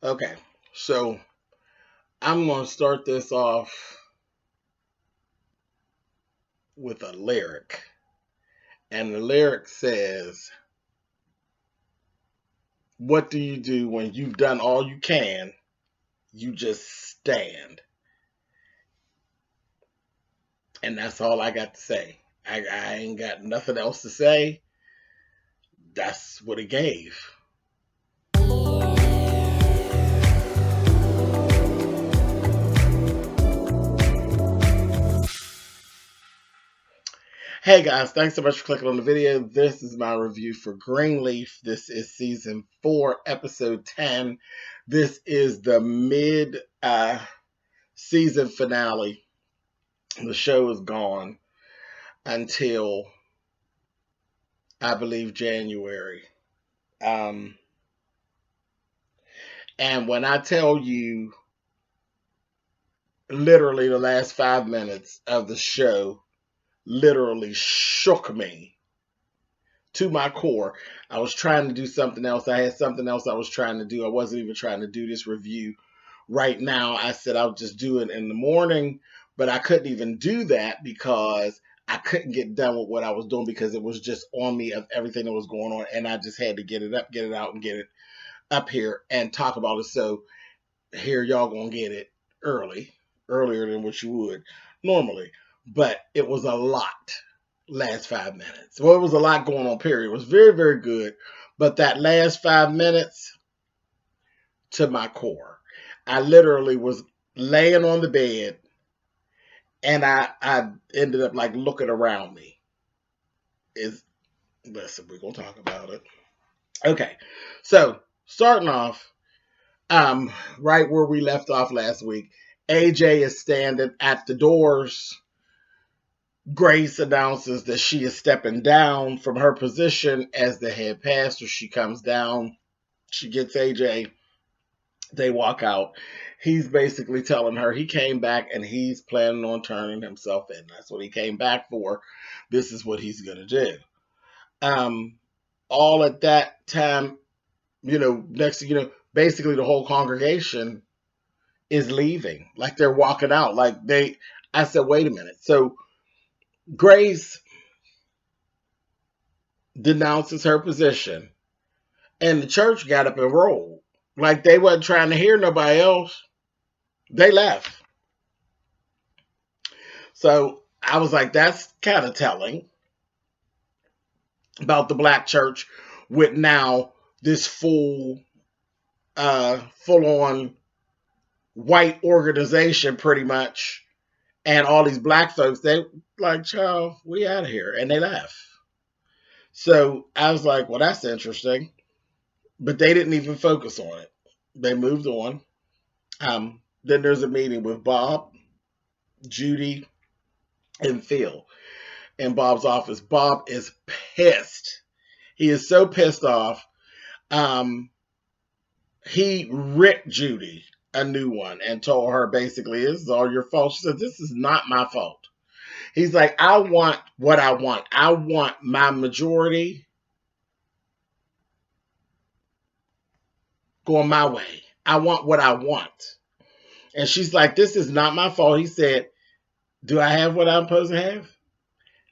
Okay, so I'm going to start this off with a lyric. And the lyric says, what do you do when you've done all you can? You just stand. And that's all I got to say. I ain't got nothing else to say. That's what it gave. Hey guys, thanks so much for clicking on the video. This is my review for Greenleaf. This is season 4, episode 10. This is the mid season finale. The show is gone until I believe January. And when I tell you literally the last 5 minutes of the show literally shook me to my core. I was trying to do something else. I had something else I was trying to do. I wasn't even trying to do this review right now. I said I'll just do it in the morning, but I couldn't even do that because I couldn't get done with what I was doing because it was just on me of everything that was going on, and I just had to get it up, get it out, and get it up here and talk about it. So here y'all gonna get it earlier than what you would normally. But it was a lot last 5 minutes. Well, it was a lot going on, period. It was very, very good. But that last 5 minutes to my core. I literally was laying on the bed and I ended up like looking around me. Listen, we're gonna talk about it. Okay. So starting off, right where we left off last week, AJ is standing at the doors. Grace announces that she is stepping down from her position as the head pastor. She comes down. She gets AJ. They walk out. He's basically telling her he came back and he's planning on turning himself in. That's what he came back for. This is what he's going to do. All at that time, next thing you know, basically the whole congregation is leaving. Like they're walking out. I said, wait a minute. So Grace denounces her position, and the church got up and rolled. Like they wasn't trying to hear nobody else. They left. So I was like, that's kind of telling about the black church with now this full on white organization pretty much, and all these black folks, they like, child, we out of here. And they left. So I was like, well, that's interesting. But they didn't even focus on it. They moved on. Then there's a meeting with Bob, Judy, and Phil in Bob's office. Bob is pissed. He is so pissed off. He ripped Judy a new one and told her basically, this is all your fault. She said, this is not my fault. He's like, I want what I want. I want my majority going my way. I want what I want. And she's like, this is not my fault. He said, do I have what I'm supposed to have?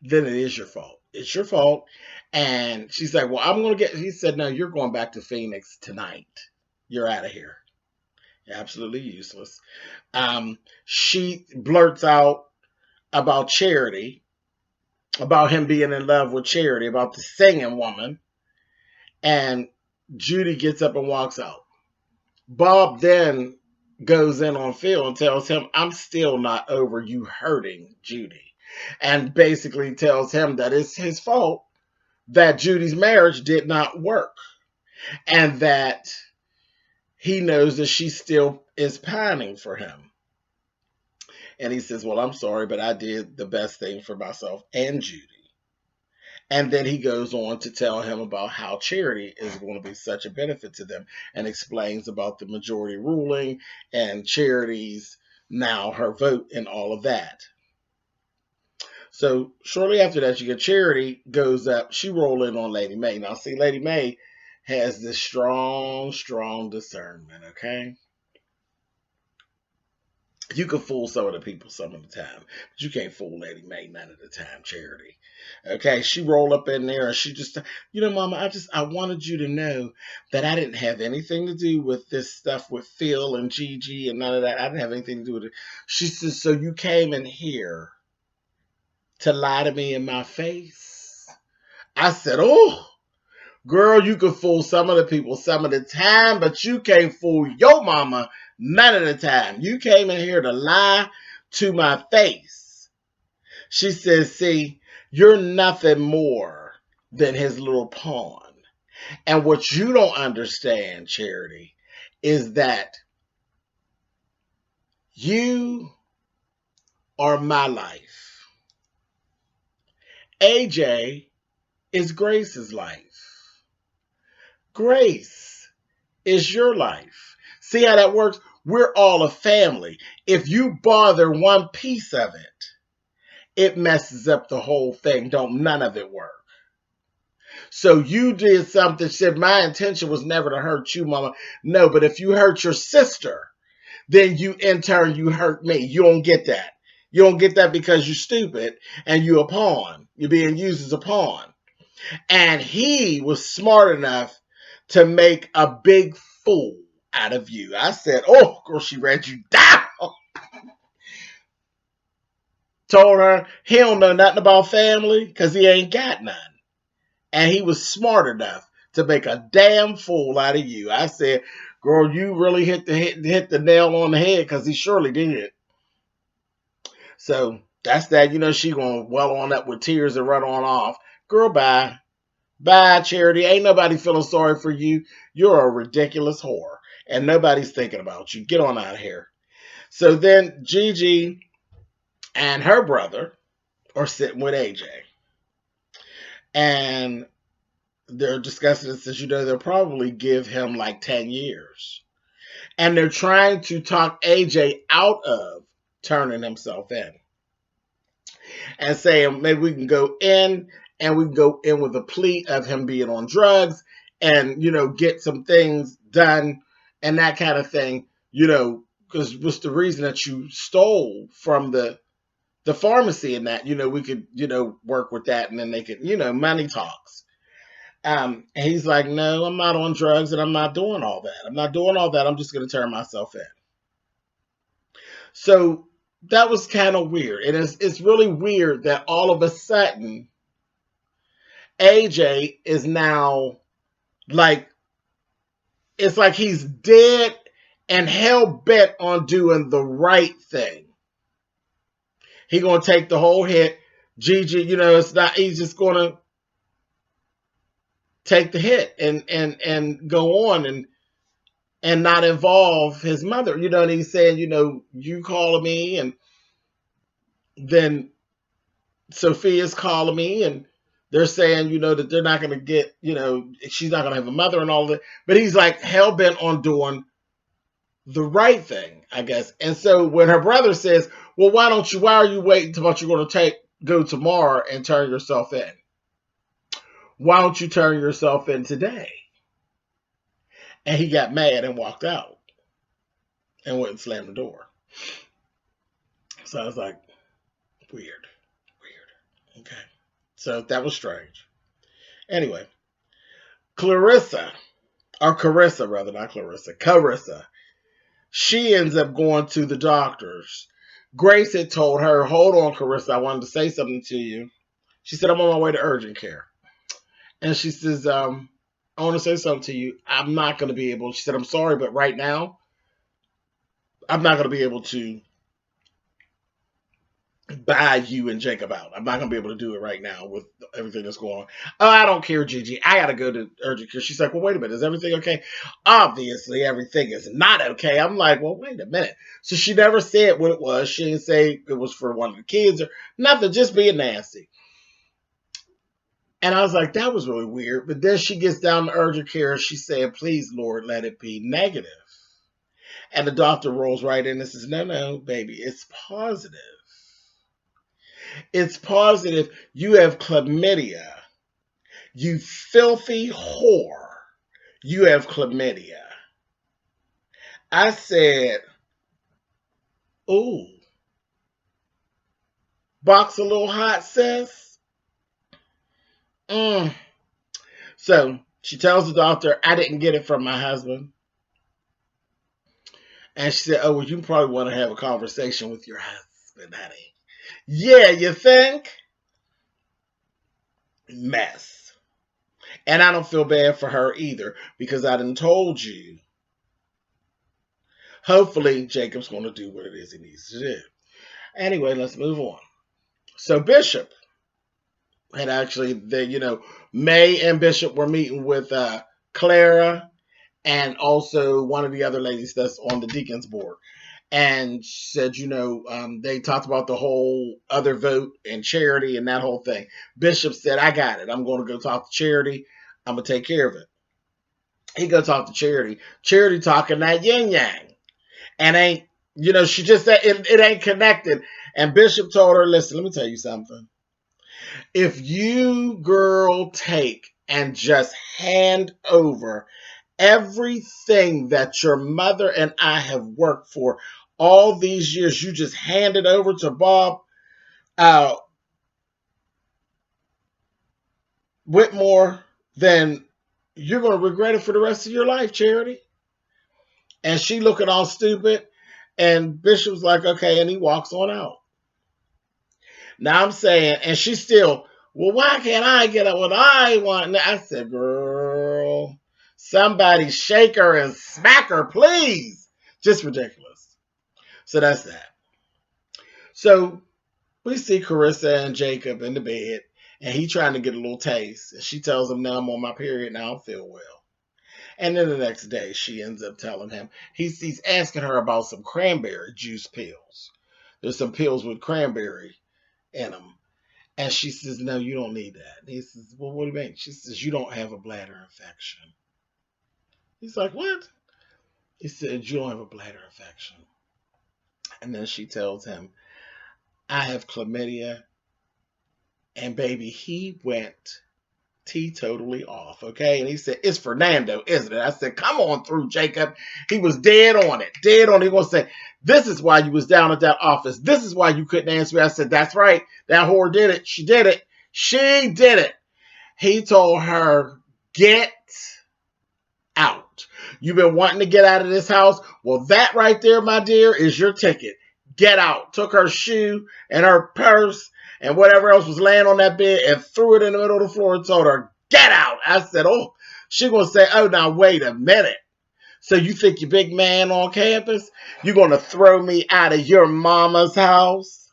Then it is your fault. It's your fault. And she's like, well, I'm going to get, he said, no, you're going back to Phoenix tonight. You're out of here. Absolutely useless. She blurts out about Charity, about him being in love with Charity, about the singing woman. And Judy gets up and walks out. Bob then goes in on Phil and tells him, I'm still not over you hurting Judy. And basically tells him that it's his fault that Judy's marriage did not work. And that he knows that she still is pining for him. And he says, well, I'm sorry, but I did the best thing for myself and Judy. And then he goes on to tell him about how Charity is going to be such a benefit to them and explains about the majority ruling and Charity's now her vote and all of that. So shortly after that, you get Charity goes up. She roll in on Lady Mae. Now, see, Lady Mae has this strong, strong discernment, okay? You can fool some of the people some of the time, but you can't fool Lady Mae none of the time, Charity. Okay, she rolled up in there and she just, Mama, I wanted you to know that I didn't have anything to do with this stuff with Phil and Gigi and none of that. I didn't have anything to do with it. She says, so you came in here to lie to me in my face? I said, oh, girl, you can fool some of the people some of the time, but you can't fool your mama none of the time. You came in here to lie to my face. She says, see, you're nothing more than his little pawn. And what you don't understand, Charity, is that you are my life. AJ is Grace's life. Grace is your life. See how that works? We're all a family. If you bother one piece of it, it messes up the whole thing. Don't none of it work. So you did something, said my intention was never to hurt you, Mama. No, but if you hurt your sister, then you in turn you hurt me. You don't get that. You don't get that because you're stupid and you're a pawn. You're being used as a pawn. And he was smart enough to make a big fool out of you. I said, oh, girl, she read you down. Told her he don't know nothing about family because he ain't got none. And he was smart enough to make a damn fool out of you. I said, girl, you really hit the nail on the head because he surely did. So that's that. She going to well on up with tears and run on off. Girl, bye. Bye, Charity. Ain't nobody feeling sorry for you. You're a ridiculous whore. And nobody's thinking about you. Get on out of here. So then Gigi and her brother are sitting with AJ. And they're discussing it, says, they'll probably give him like 10 years. And they're trying to talk AJ out of turning himself in. And saying maybe we can go in and we can go in with a plea of him being on drugs and, get some things done and that kind of thing, because what's the reason that you stole from the pharmacy and that, we could, work with that and then they could, money talks. And he's like, no, I'm not on drugs and I'm not doing all that. I'm not doing all that. I'm just going to turn myself in. So that was kind of weird. And it's really weird that all of a sudden AJ is now like, it's like he's dead and hell bent on doing the right thing. He gonna take the whole hit. Gigi, it's not, he's just gonna take the hit and go on and not involve his mother. And he's saying, you calling me and then Sophia's calling me and they're saying, that they're not going to get, she's not going to have a mother and all that. But he's like hell bent on doing the right thing, I guess. And so when her brother says, well, why are you waiting till what you're going to go tomorrow and turn yourself in? Why don't you turn yourself in today? And he got mad and walked out and went and slammed the door. So I was like, weird. Okay. So that was strange. Anyway, Carissa, she ends up going to the doctors. Grace had told her, hold on, Carissa, I wanted to say something to you. She said, I'm on my way to urgent care. And she says, I want to say something to you. I'm not going to be able, she said, I'm sorry, but right now, I'm not going to be able to buy you and Jacob out. I'm not going to be able to do it right now with everything that's going on. Oh, I don't care, Gigi. I got to go to urgent care. She's like, well, wait a minute. Is everything okay? Obviously, everything is not okay. I'm like, well, wait a minute. So she never said what it was. She didn't say it was for one of the kids or nothing, just being nasty. And I was like, that was really weird. But then she gets down to urgent care and she said, please, Lord, let it be negative. And the doctor rolls right in and says, no, baby, it's positive. It's positive. You have chlamydia. You filthy whore. You have chlamydia. I said, ooh, box a little hot, sis. Mm. So she tells the doctor, I didn't get it from my husband. And she said, oh, well, you probably want to have a conversation with your husband, honey. Yeah, you think? Mess. And I don't feel bad for her either, because I done told you. Hopefully, Jacob's going to do what it is he needs to do. Anyway, let's move on. So Bishop had actually, May and Bishop were meeting with Clara and also one of the other ladies that's on the deacons board. And said, they talked about the whole other vote and Charity and that whole thing. Bishop said, I got it. I'm going to go talk to Charity. I'm going to take care of it. He go talk to Charity. Charity talking that yin yang. And she just said it ain't connected. And Bishop told her, listen, let me tell you something. If you, girl, take and just hand over everything that your mother and I have worked for all these years, you just hand it over to Bob Whitmore, then you're going to regret it for the rest of your life, Charity. And she looking all stupid. And Bishop's like, okay, and he walks on out. Now I'm saying, and she's still, well, why can't I get what I want? And I said, girl, somebody shake her and smack her, please. Just ridiculous. So that's that. So we see Carissa and Jacob in the bed, and he trying to get a little taste. And she tells him, now I'm on my period, now I don't feel well. And then the next day, she ends up telling him, he's asking her about some cranberry juice pills. There's some pills with cranberry in them. And she says, no, you don't need that. And he says, well, what do you mean? She says, you don't have a bladder infection. He's like, what? He said, you don't have a bladder infection. And then she tells him, I have chlamydia. And baby, he went teetotally off, okay? And he said, it's Fernando, isn't it? I said, come on through, Jacob. He was dead on it. Dead on it. He was going to say, this is why you was down at that office. This is why you couldn't answer me. I said, that's right. That whore did it. She did it. She did it. He told her, get out. You've been wanting to get out of this house. Well, that right there, my dear, is your ticket. Get out. Took her shoe and her purse and whatever else was laying on that bed and threw it in the middle of the floor and told her, get out. I said, oh, she going to say, oh, now wait a minute. So you think you're big man on campus? You're going to throw me out of your mama's house?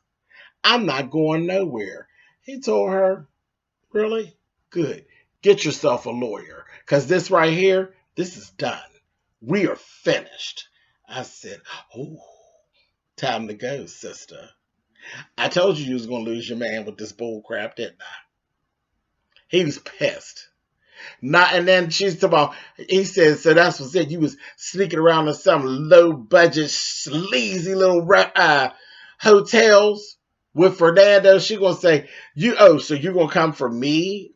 I'm not going nowhere. He told her, really? Good. Get yourself a lawyer, because this right here, this is done. We are finished. I said, oh, time to go, sister. I told you was going to lose your man with this bull crap, didn't I? He was pissed. And then she's talking about, he said, so that's what's it. You was sneaking around in some low budget, sleazy little hotels with Fernando. She gonna say, so you're gonna come for me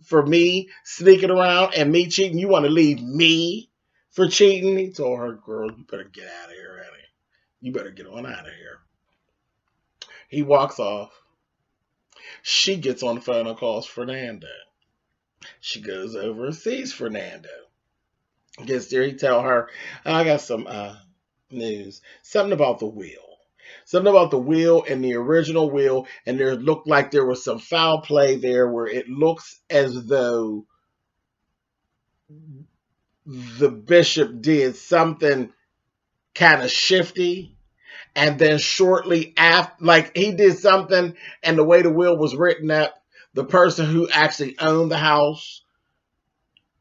sneaking around and me cheating? You want to leave me for cheating? He told her, girl, you better get out of here, honey. You better get on out of here. He walks off. She gets on the phone and calls Fernando. She goes over and sees Fernando. Gets there, he tell her, I got some news. Something about the will. Something about the will and the original will, and there looked like there was some foul play there where it looks as though the bishop did something kind of shifty. And then shortly after, like he did something, and the way the will was written up, the person who actually owned the house,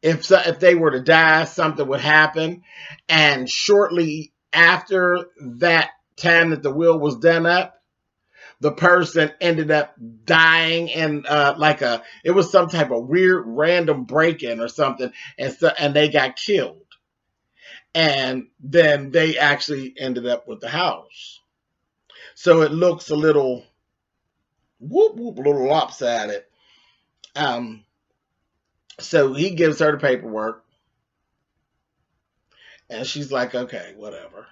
if they were to die, something would happen. And shortly after that time that the will was done up, the person ended up dying in it was some type of weird random break-in or something, and they got killed. And then they actually ended up with the house. So it looks a little a little lopsided. So he gives her the paperwork. And she's like, okay, whatever.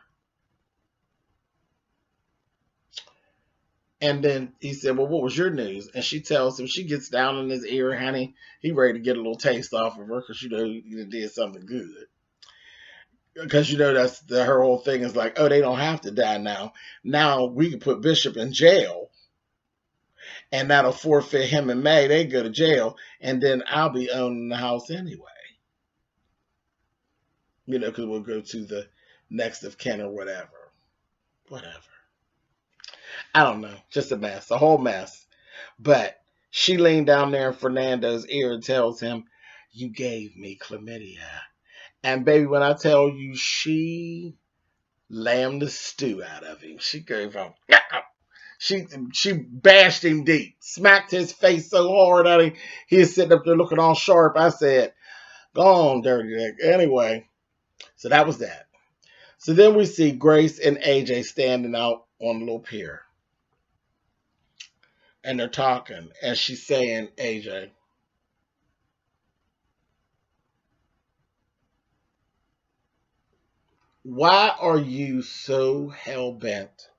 And then he said, well, what was your news? And she tells him, she gets down in his ear, honey. He ready to get a little taste off of her because you did something good. Because that's her whole thing is like, oh, they don't have to die now. Now we can put Bishop in jail, and that'll forfeit him and May. They go to jail, and then I'll be owning the house anyway. Because we'll go to the next of kin or whatever. Whatever. I don't know. Just a mess. A whole mess. But she leaned down there in Fernando's ear and tells him, you gave me chlamydia. And baby, when I tell you, she lamb the stew out of him. She gave him, she bashed him deep, smacked his face so hard at him. He was sitting up there looking all sharp. I said, go on, dirty dick. Anyway, so that was that. So then we see Grace and AJ standing out on the little pier. And they're talking. And she's saying, AJ, why are you so hell-bent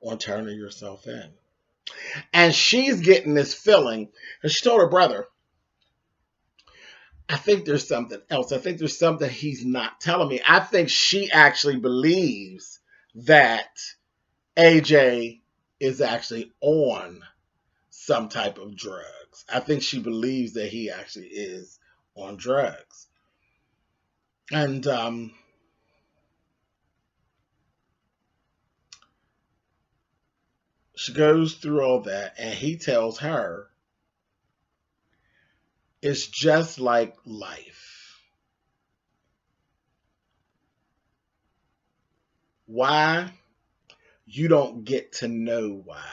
on turning yourself in? And she's getting this feeling, and she told her brother, I think there's something else. I think there's something he's not telling me. I think she actually believes that AJ is actually on some type of drugs. I think she believes that he actually is on drugs. And she goes through all that, and he tells her it's just like life. Why? You don't get to know why.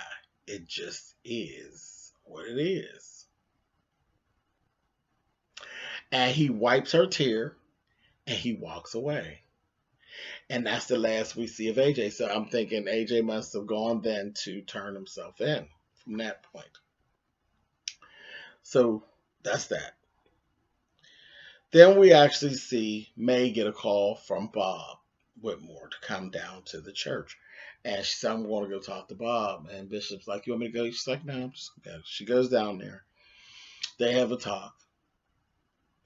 It just is what it is. And he wipes her tear and he walks away. And that's the last we see of AJ. So I'm thinking AJ must have gone then to turn himself in from that point. So that's that. Then we actually see May get a call from Bob Whitmore to come down to the church. And she said, I'm going to go talk to Bob. And Bishop's like, you want me to go? She's like, no, I'm just going to go. She goes down there. They have a talk.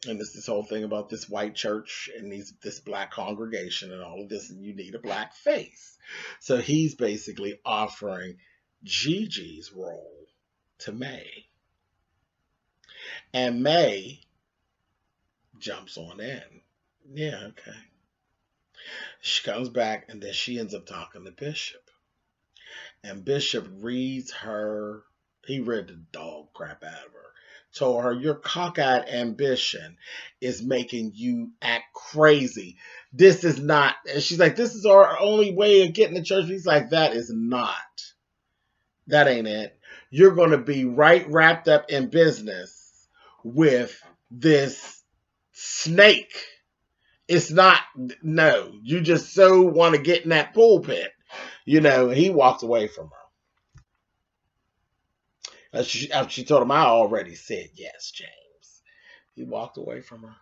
And it's this whole thing about this white church and this black congregation and all of this, and you need a black face. So he's basically offering Gigi's role to May. And May jumps on in. Yeah, okay. She comes back, and then she ends up talking to Bishop. And Bishop reads her, he read the dog crap out of her. Told her, your cockeyed ambition is making you act crazy. This is not, and she's like, this is our only way of getting to church. He's like, that is not. That ain't it. You're going to be right wrapped up in business with this snake. It's not, no. You just so want to get in that pulpit. He walked away from her. After she told him, I already said yes, James. He walked away from her.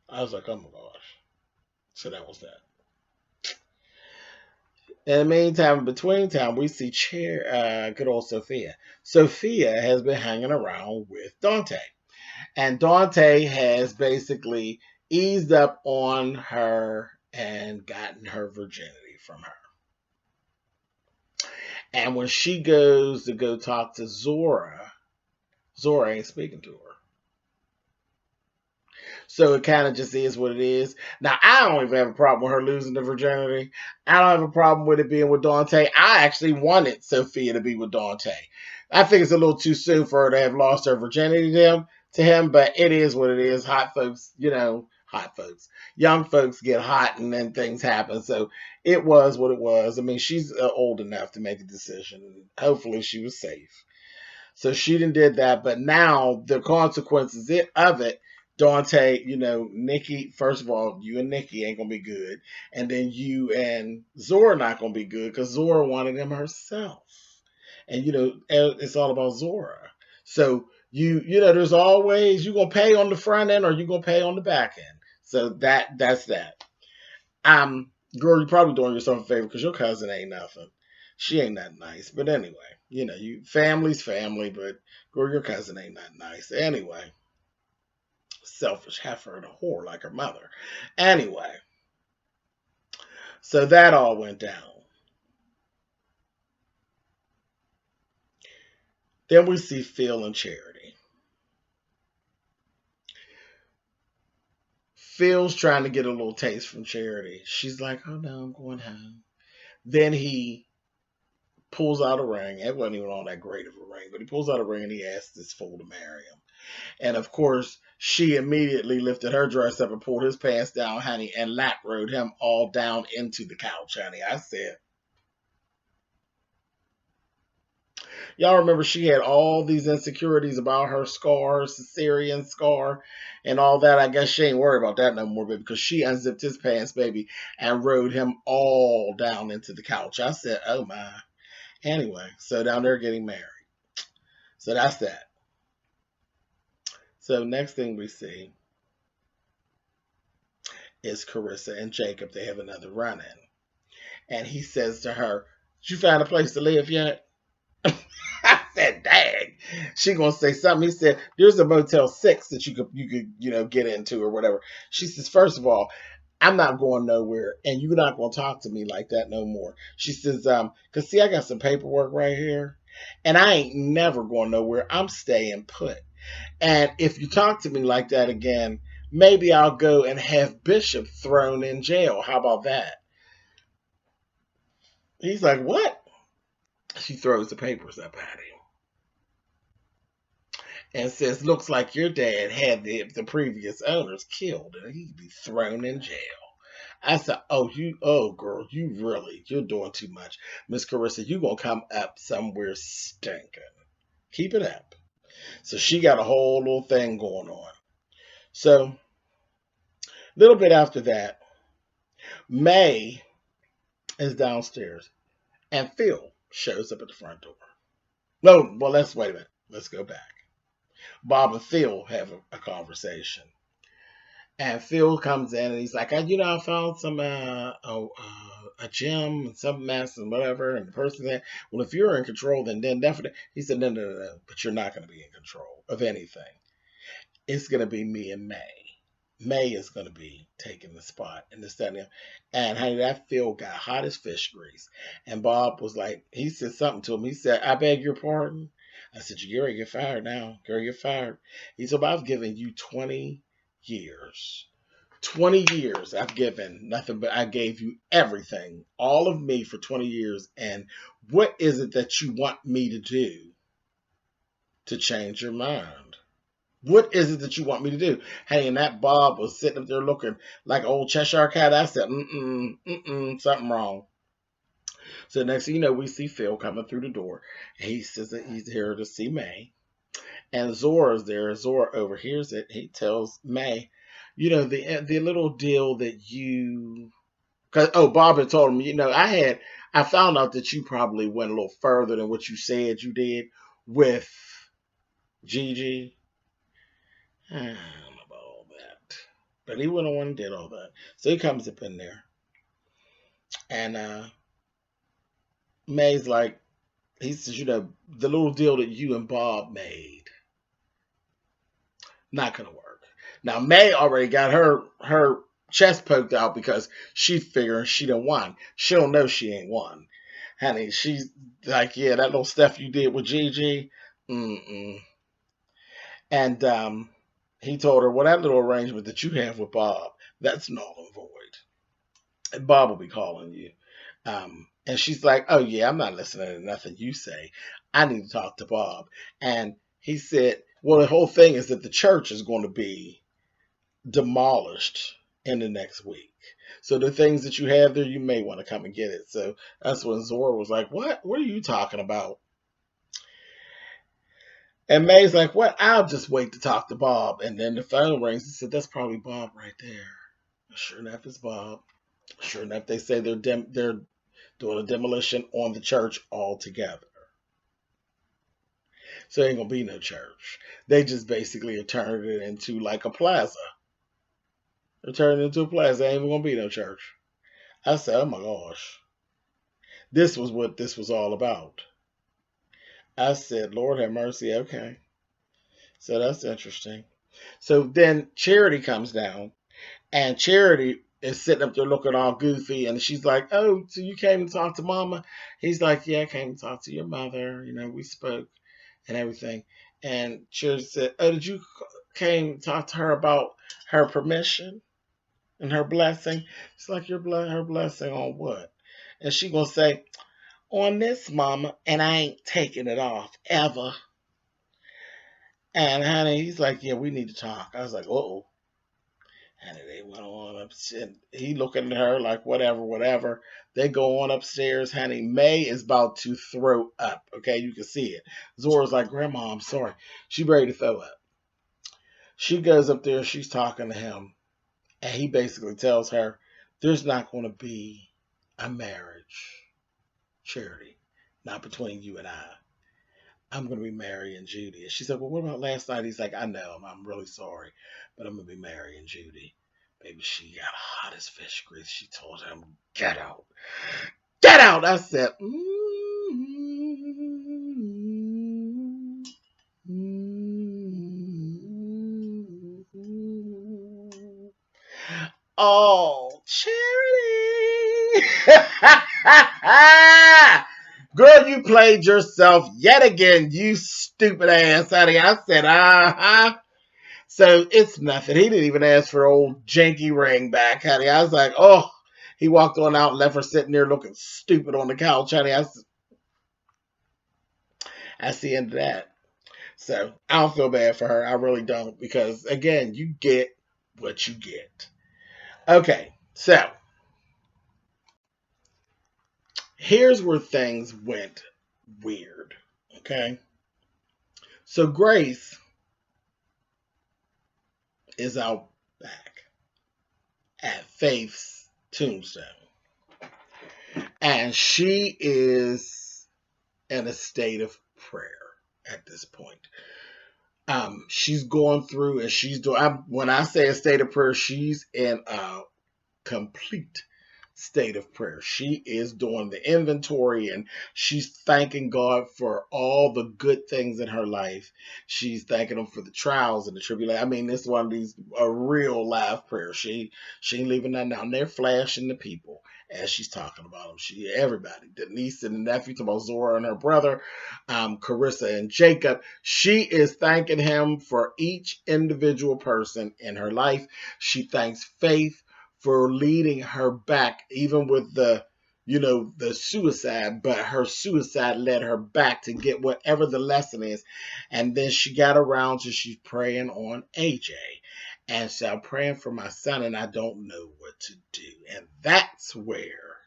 I was like, oh my gosh. So that was that. In the meantime, between time, we see good old Sophia. Sophia has been hanging around with Dante. And Dante has basically eased up on her and gotten her virginity from her. And when she goes to go talk to Zora, Zora ain't speaking to her. So it kind of just is what it is. Now, I don't even have a problem with her losing the virginity. I don't have a problem with it being with Dante. I actually wanted Sophia to be with Dante. I think it's a little too soon for her to have lost her virginity to him, but it is what it is. Hot folks, hot folks. Young folks get hot and then things happen. So it was what it was. I mean, she's old enough to make a decision. Hopefully she was safe. So she did that. But now the consequences of it, Dante, Nikki, first of all, you and Nikki ain't going to be good. And then you and Zora not going to be good because Zora wanted him herself. And, it's all about Zora. So, there's always, you're going to pay on the front end or you're going to pay on the back end. So that's that. Girl, you're probably doing yourself a favor because your cousin ain't nothing. She ain't that nice. But anyway, you family's family, but girl, your cousin ain't that nice. Anyway, selfish heifer and a whore like her mother. Anyway, so that all went down. Then we see Phil and Charity. Phil's trying to get a little taste from Charity. She's like, oh no, I'm going home. Then he pulls out a ring. It wasn't even all that great of a ring, but he pulls out a ring and he asks this fool to marry him. And of course, she immediately lifted her dress up and pulled his pants down, honey, and lap rode him all down into the couch, honey. I said, y'all remember she had all these insecurities about her scar, cesarean scar, and all that. I guess she ain't worried about that no more, baby, because she unzipped his pants, baby, and rode him all down into the couch. I said, oh my. Anyway, so down there getting married. So that's that. So next thing we see is Carissa and Jacob. They have another run-in. And he says to her, did you find a place to live yet? I said, dang. She gonna say something. He said, there's a Motel 6 that you could get into or whatever. She says, first of all, I'm not going nowhere, and you're not gonna talk to me like that no more. She says, cause see, I got some paperwork right here, and I ain't never going nowhere. I'm staying put. And if you talk to me like that again, maybe I'll go and have Bishop thrown in jail. How about that? He's like, what? She throws the papers up at him and says, looks like your dad had the previous owners killed and he'd be thrown in jail. I said, oh girl, you're doing too much. Miss Carissa, you gonna come up somewhere stinking. Keep it up. So she got a whole little thing going on. So a little bit after that, May is downstairs and Phil shows up at the front door. No, well, wait a minute. Let's go back. Bob and Phil have a conversation. And Phil comes in and he's like, I found some a gym and some mess and whatever. And the person said, well, if you're in control, then definitely. He said, no. But you're not going to be in control of anything. It's going to be me and May. May is going to be taking the spot and this, that, and the other. And honey, that Phil got hot as fish grease. And Bob was like, he said something to him. He said, I beg your pardon. I said, you're going to get fired now. Girl, you're fired. He said, I've given you 20 years. 20 years I've given nothing, but I gave you everything, all of me for 20 years. And what is it that you want me to do to change your mind? What is it that you want me to do? Hey, and that Bob was sitting up there looking like an old Cheshire cat. I said, something wrong. So next thing you know, we see Phil coming through the door. And he says that he's here to see May. And Zora's there. Zora overhears it. He tells May, the little deal that Bob had told him, I found out that you probably went a little further than what you said you did with Gigi. I don't know about all that. But he went on and did all that. So he comes up in there. And May's like, he says, the little deal that you and Bob made, not going to work. Now, May already got her chest poked out because she figured she done won. She don't know she ain't won. Honey, she's like, yeah, that little stuff you did with Gigi, And he told her, well, that little arrangement that you have with Bob, that's null and void. And Bob will be calling you. And she's like, oh, yeah, I'm not listening to nothing you say. I need to talk to Bob. And he said, well, the whole thing is that the church is going to be demolished in the next week. So the things that you have there, you may want to come and get it. So that's when Zora was like, what? What are you talking about? And May's like, what? I'll just wait to talk to Bob. And then the phone rings. He said, that's probably Bob right there. Sure enough, it's Bob. Sure enough, they say they're doing a demolition on the church altogether. So there ain't going to be no church. They just basically have turned it into like a plaza. They're turning it into a plaza. There ain't even going to be no church. I said, oh my gosh, this was what this was all about. I said, Lord have mercy. Okay. So that's interesting. So then Charity comes down, and Charity is sitting up there looking all goofy, and she's like, oh, so you came to talk to Mama? He's like, yeah, I came to talk to your mother. We spoke and everything. And Charity said, oh, did you came to talk to her about her permission and her blessing? It's like, her blessing on what? And she gonna say, on this, Mama, and I ain't taking it off ever. And honey, he's like, yeah, we need to talk. I was like, oh. And they went on upstairs. He looking at her like, whatever, whatever. They go on upstairs. Honey, May is about to throw up. Okay, you can see it. Zora's like, Grandma, I'm sorry. She ready to throw up. She goes up there. She's talking to him. And he basically tells her, there's not going to be a marriage, Charity. Not between you and I. I'm going to be marrying Judy. And she said, well, what about last night? He's like, I know. I'm really sorry. But I'm going to be marrying Judy. Baby, she got hot as fish grease. She told him, get out. Get out. I said, oh, Charity. Girl, you played yourself yet again, you stupid ass, honey. I said, uh-huh. So it's nothing. He didn't even ask for old janky ring back, honey. I was like, oh. He walked on out and left her sitting there looking stupid on the couch, honey. That's the end of that. So I don't feel bad for her. I really don't. Because, again, you get what you get. Okay, so here's where things went weird. Okay? So Grace is out back at Faith's tombstone. And she is in a state of prayer at this point. She's going through and she's doing, when I say a state of prayer, she's in a complete state of prayer. She is doing the inventory and she's thanking God for all the good things in her life. She's thanking him for the trials and the tribulations. I mean, this is one of these a real live prayer. She ain't leaving nothing out. And they're flashing the people as she's talking about them. Everybody, the niece and the nephew, talking about Zora and her brother, Carissa and Jacob. She is thanking him for each individual person in her life. She thanks Faith for leading her back, even with the suicide, but her suicide led her back to get whatever the lesson is. And then she got around to she's praying on AJ. And so I'm praying for my son and I don't know what to do. And that's where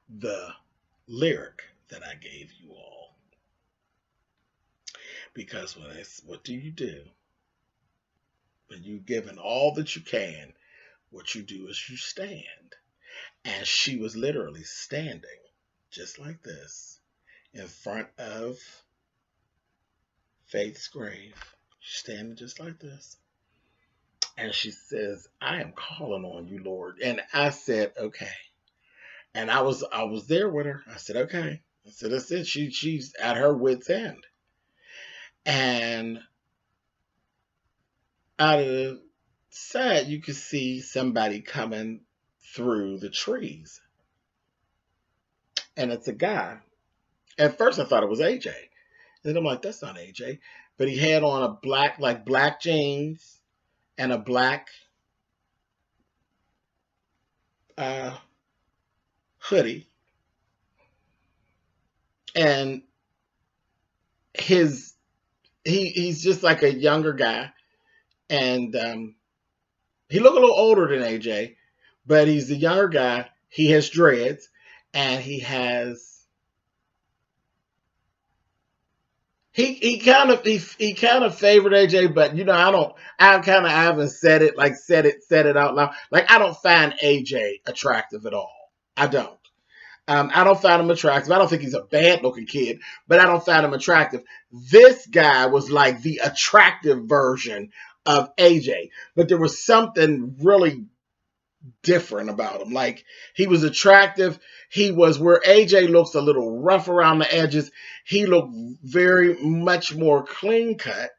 the lyric that I gave you all. Because what do? When you've given all that you can, what you do is you stand. And she was literally standing just like this in front of Faith's grave. She's standing just like this. And she says, I am calling on you, Lord. And I said, okay. And I was there with her. I said, okay. I said, that's it. She's at her wit's end. And out of the side, you could see somebody coming through the trees. And it's a guy. At first, I thought it was AJ. And then I'm like, that's not AJ. But he had on a black jeans and a black hoodie. And he's just like a younger guy. And he looked a little older than AJ, but he's a younger guy. He has dreads, and he kind of favored AJ, but I haven't said it out loud. Like, I don't find AJ attractive at all. I don't. I don't find him attractive. I don't think he's a bad looking kid, but I don't find him attractive. This guy was like the attractive version of AJ, but there was something really different about him. Like, he was attractive. He was, where AJ looks a little rough around the edges, he looked very much more clean cut.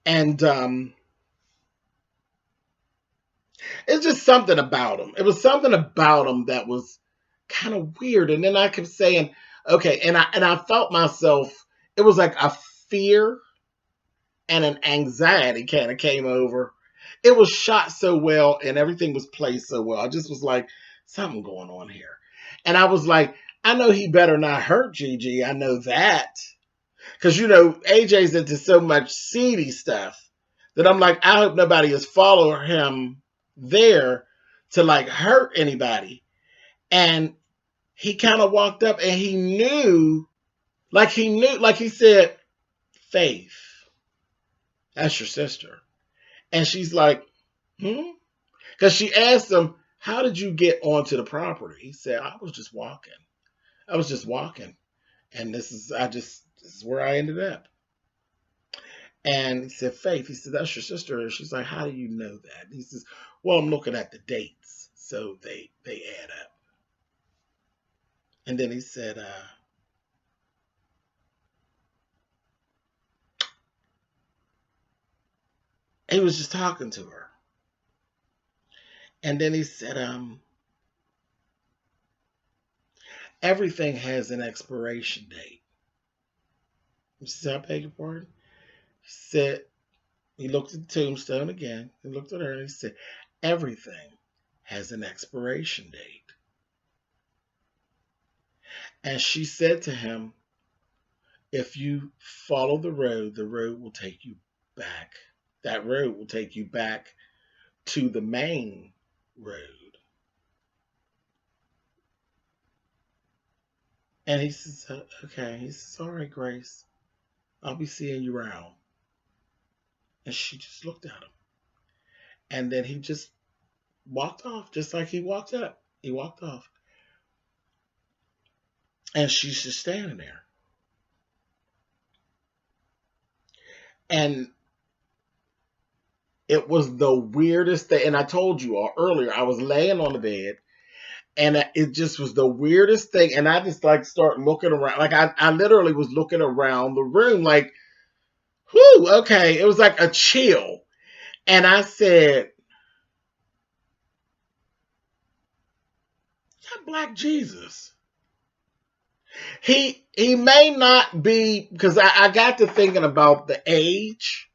And it's just something about him. It was something about him that was kind of weird. And then I kept saying, okay, and I felt myself, it was like a fear and an anxiety kind of came over. It was shot so well and everything was placed so well. I just was like, something going on here. And I was like, I know he better not hurt Gigi. I know that. Because, you know, AJ's into so much seedy stuff that I'm like, I hope nobody has followed him there to like hurt anybody. And he kind of walked up and he knew, like he said, Faith, that's your sister. And she's like, Because she asked him, how did you get onto the property? He said, I was just walking. And this is where I ended up. And he said, Faith, he said, that's your sister. And she's like, how do you know that? And he says, well, I'm looking at the dates. So they add up. And then he said, he was just talking to her. And then he said, everything has an expiration date. He said, I beg your pardon? He said, he looked at the tombstone again. He looked at her and he said, everything has an expiration date. And she said to him, if you follow the road will take you back. That road will take you back to the main road. And he says, okay. He says, all right, Grace, I'll be seeing you around. And she just looked at him. And then he just walked off, just like he walked up. He walked off. And she's just standing there. And it was the weirdest thing. And I told you all earlier, I was laying on the bed. And it just was the weirdest thing. And I just like start looking around. Like I literally was looking around the room like, whew, okay. It was like a chill. And I said, yeah, Black Jesus. He may not be, because I got to thinking about the age.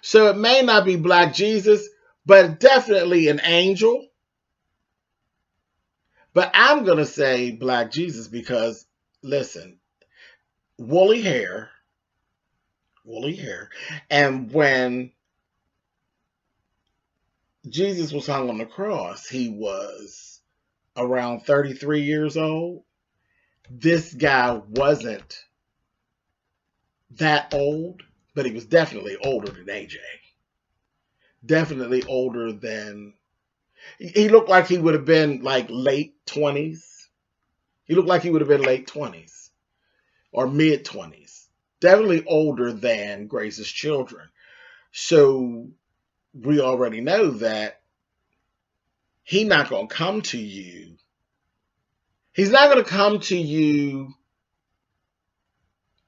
So it may not be Black Jesus, but definitely an angel. But I'm going to say Black Jesus because, listen, woolly hair. And when Jesus was hung on the cross, he was around 33 years old. This guy wasn't that old, but he was definitely older than AJ. Definitely older than, he looked like he would have been like late 20s. He looked like he would have been late 20s or mid 20s. Definitely older than Grace's children. So we already know that he's not going to come to you. He's not going to come to you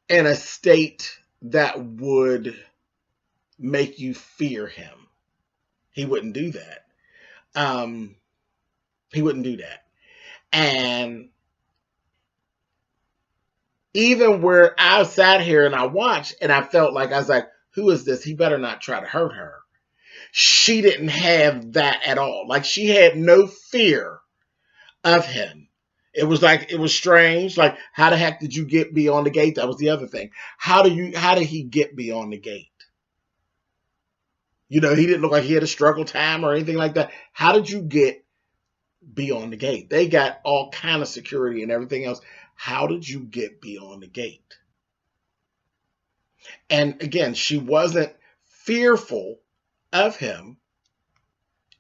in a state that would make you fear him. He wouldn't do that. He wouldn't do that. And even where I sat here and I watched and I felt like, I was like, who is this? He better not try to hurt her. She didn't have that at all. Like, she had no fear of him. It was like, it was strange. Like, how the heck did you get beyond the gate? That was the other thing. How did he get beyond the gate? You know, he didn't look like he had a struggle time or anything like that. How did you get beyond the gate? They got all kind of security and everything else. How did you get beyond the gate? And again, she wasn't fearful of him.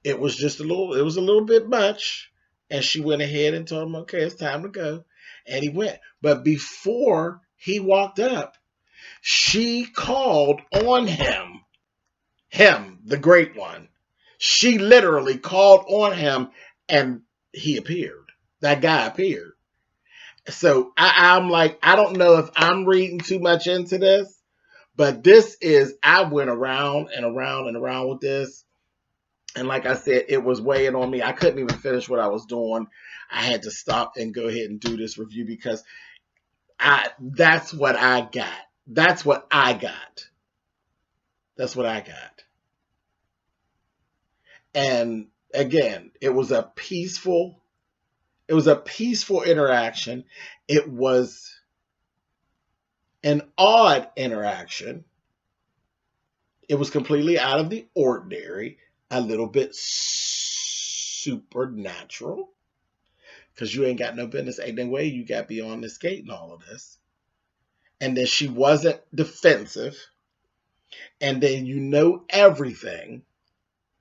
It was just a little bit much. And she went ahead and told him, okay, it's time to go. And he went. But before he walked up, she called on him him, the great one. She literally called on him and he appeared. That guy appeared. So I'm like, I don't know if I'm reading too much into this, but this is, I went around and around and around with this. And like I said, it was weighing on me. I couldn't even finish what I was doing. I had to stop and go ahead and do this review because that's what I got. That's what I got. That's what I got. And again, it was a peaceful interaction. It was an odd interaction. It was completely out of the ordinary, a little bit supernatural. Because you ain't got no business. Ain't no way you got beyond this gate and all of this. And then she wasn't defensive. And then you know everything.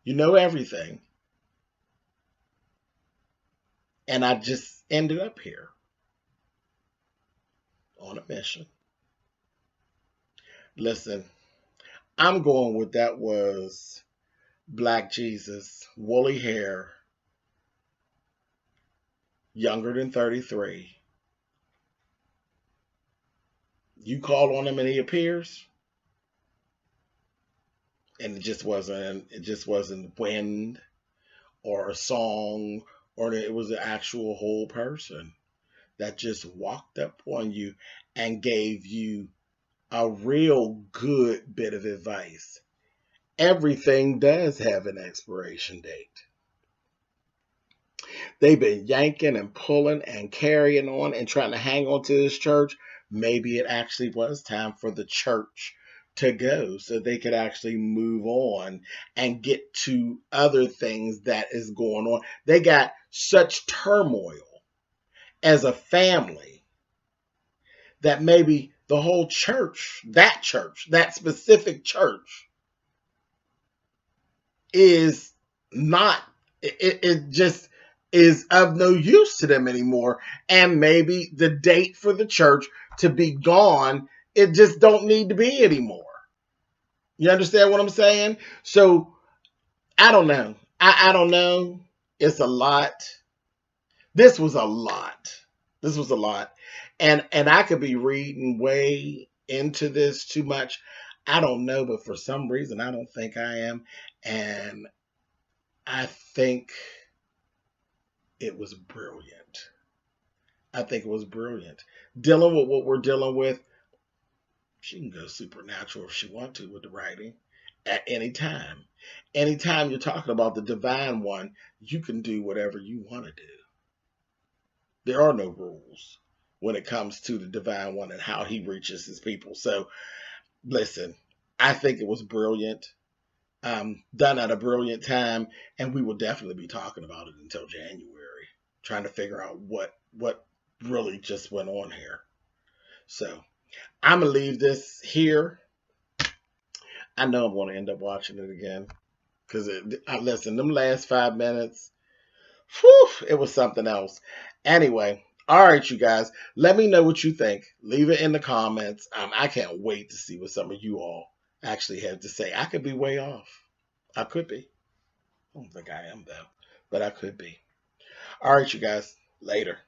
You know everything. And I just ended up here on a mission. Listen, I'm going with that was Black Jesus, woolly hair, younger than 33. You call on him and he appears. And it just wasn't wind or a song, or it was an actual whole person that just walked up on you and gave you a real good bit of advice. Everything does have an expiration date. They've been yanking and pulling and carrying on and trying to hang on to this church. Maybe it actually was time for the church to go so they could actually move on and get to other things that is going on. They got such turmoil as a family that maybe the whole church, that specific church is not, it just is of no use to them anymore. And maybe the date for the church to be gone, it just don't need to be anymore. You understand what I'm saying? So I don't know. I don't know. It's a lot. This was a lot. This was a lot. And I could be reading way into this too much. I don't know, but for some reason I don't think I am. And I think it was brilliant. I think it was brilliant. Dealing with what we're dealing with, she can go supernatural if she wants to with the writing at any time. Anytime you're talking about the divine one, you can do whatever you want to do. There are no rules when it comes to the divine one and how he reaches his people. So listen, I think it was brilliant. Done at a brilliant time, and we will definitely be talking about it until January, trying to figure out what really just went on here. So I'm gonna leave this here. I know I'm gonna end up watching it again because listen, them last 5 minutes, whew, it was something else. Anyway, all right, you guys, let me know what you think. Leave it in the comments. I can't wait to see what some of you all actually have to say. I could be way off. I could be. I don't think I am, though, but I could be. All right, you guys. Later.